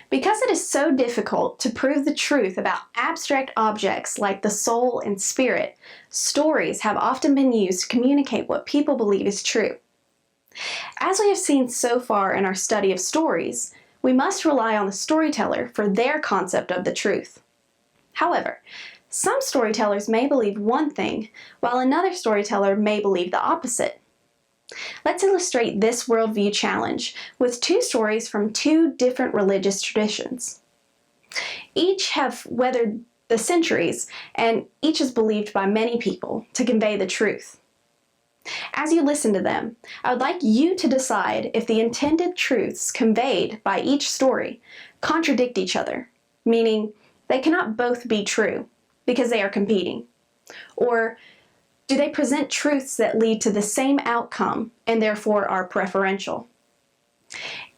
Because it is so difficult to prove the truth about abstract objects like the soul and spirit, stories have often been used to communicate what people believe is true. As we have seen so far in our study of stories, we must rely on the storyteller for their concept of the truth. However, some storytellers may believe one thing, while another storyteller may believe the opposite. Let's illustrate this worldview challenge with two stories from two different religious traditions. Each have weathered the centuries, and each is believed by many people to convey the truth. As you listen to them, I would like you to decide if the intended truths conveyed by each story contradict each other, meaning they cannot both be true because they are competing, or do they present truths that lead to the same outcome and therefore are preferential?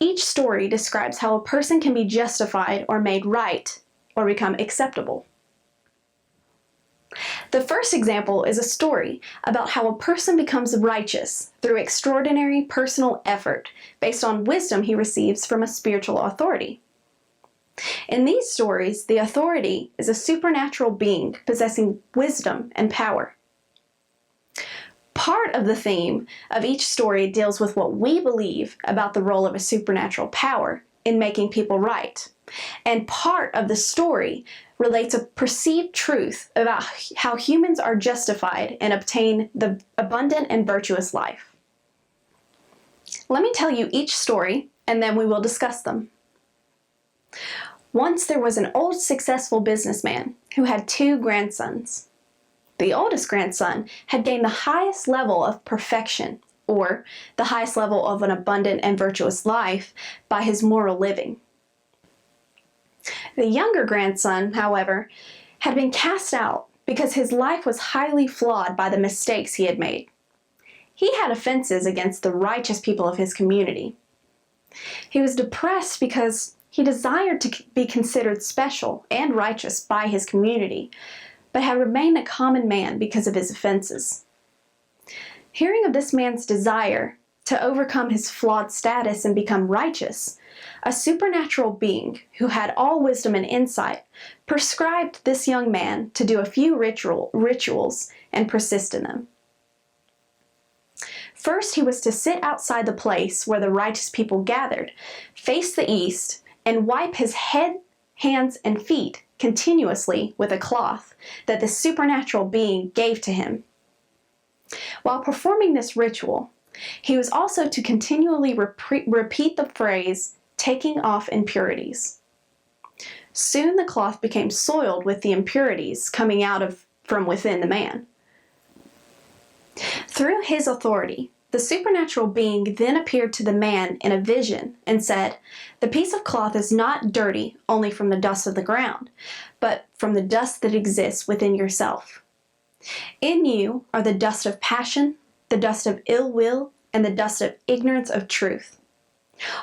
Each story describes how a person can be justified or made right or become acceptable. The first example is a story about how a person becomes righteous through extraordinary personal effort based on wisdom he receives from a spiritual authority. In these stories, the authority is a supernatural being possessing wisdom and power. Part of the theme of each story deals with what we believe about the role of a supernatural power in making people right, and part of the story relates a perceived truth about how humans are justified and obtain the abundant and virtuous life. Let me tell you each story, and then we will discuss them. Once there was an old successful businessman who had two grandsons. The oldest grandson had gained the highest level of perfection, or the highest level of an abundant and virtuous life, by his moral living. The younger grandson, however, had been cast out because his life was highly flawed by the mistakes he had made. He had offenses against the righteous people of his community. He was depressed because he desired to be considered special and righteous by his community, but had remained a common man because of his offenses. Hearing of this man's desire to overcome his flawed status and become righteous, a supernatural being who had all wisdom and insight prescribed this young man to do a few rituals and persist in them. First, he was to sit outside the place where the righteous people gathered, face the east, and wipe his head, hands, and feet continuously with a cloth that the supernatural being gave to him. While performing this ritual, he was also to continually repeat the phrase, "taking off impurities." Soon the cloth became soiled with the impurities coming out from within the man. Through his authority, the supernatural being then appeared to the man in a vision and said, "The piece of cloth is not dirty only from the dust of the ground, but from the dust that exists within yourself. In you are the dust of passion, the dust of ill will, and the dust of ignorance of truth.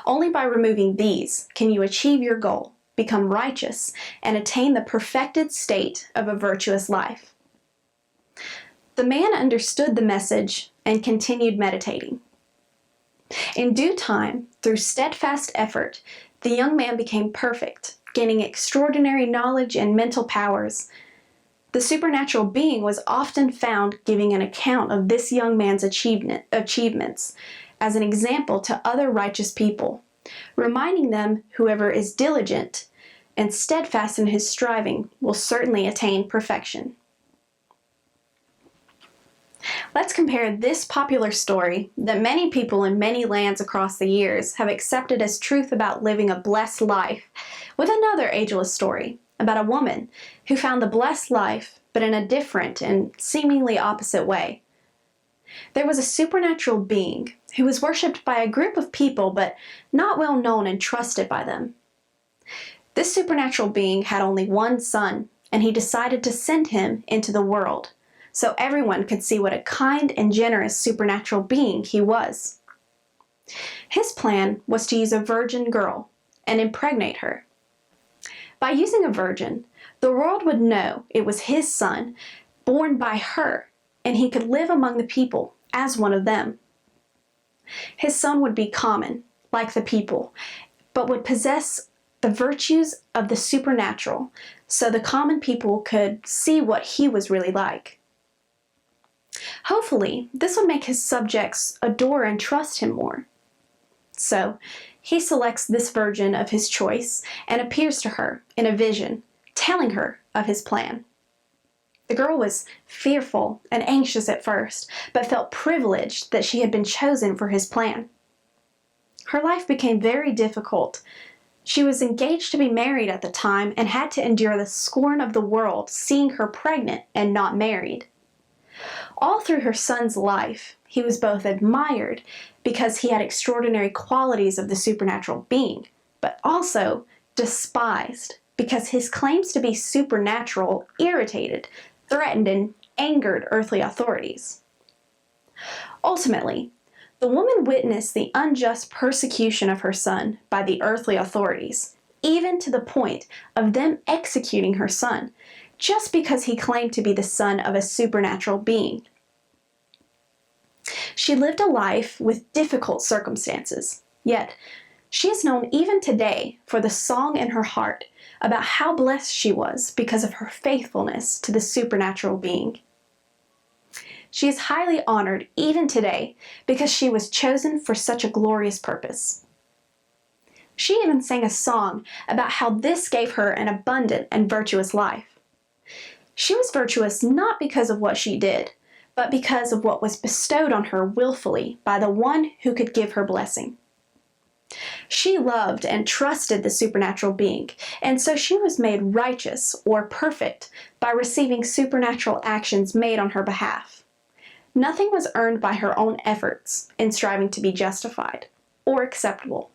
Only by removing these can you achieve your goal, become righteous, and attain the perfected state of a virtuous life." The man understood the message and continued meditating. In due time, through steadfast effort, the young man became perfect, gaining extraordinary knowledge and mental powers. The supernatural being was often found giving an account of this young man's achievements as an example to other righteous people, reminding them whoever is diligent and steadfast in his striving will certainly attain perfection. Let's compare this popular story that many people in many lands across the years have accepted as truth about living a blessed life with another ageless story about a woman who found the blessed life but in a different and seemingly opposite way. There was a supernatural being who was worshipped by a group of people but not well known and trusted by them. This supernatural being had only one son, and he decided to send him into the world so everyone could see what a kind and generous supernatural being he was. His plan was to use a virgin girl and impregnate her. By using a virgin, the world would know it was his son, born by her, and he could live among the people as one of them. His son would be common, like the people, but would possess the virtues of the supernatural so the common people could see what he was really like. Hopefully, this would make his subjects adore and trust him more. So, he selects this virgin of his choice and appears to her in a vision, telling her of his plan. The girl was fearful and anxious at first, but felt privileged that she had been chosen for his plan. Her life became very difficult. She was engaged to be married at the time and had to endure the scorn of the world seeing her pregnant and not married. All through her son's life, he was both admired because he had extraordinary qualities of the supernatural being, but also despised because his claims to be supernatural irritated, threatened, and angered earthly authorities. Ultimately, the woman witnessed the unjust persecution of her son by the earthly authorities, even to the point of them executing her son, just because he claimed to be the son of a supernatural being. She lived a life with difficult circumstances, yet she is known even today for the song in her heart about how blessed she was because of her faithfulness to the supernatural being. She is highly honored even today because she was chosen for such a glorious purpose. She even sang a song about how this gave her an abundant and virtuous life. She was virtuous not because of what she did, but because of what was bestowed on her willfully by the one who could give her blessing. She loved and trusted the supernatural being, and so she was made righteous or perfect by receiving supernatural actions made on her behalf. Nothing was earned by her own efforts in striving to be justified or acceptable.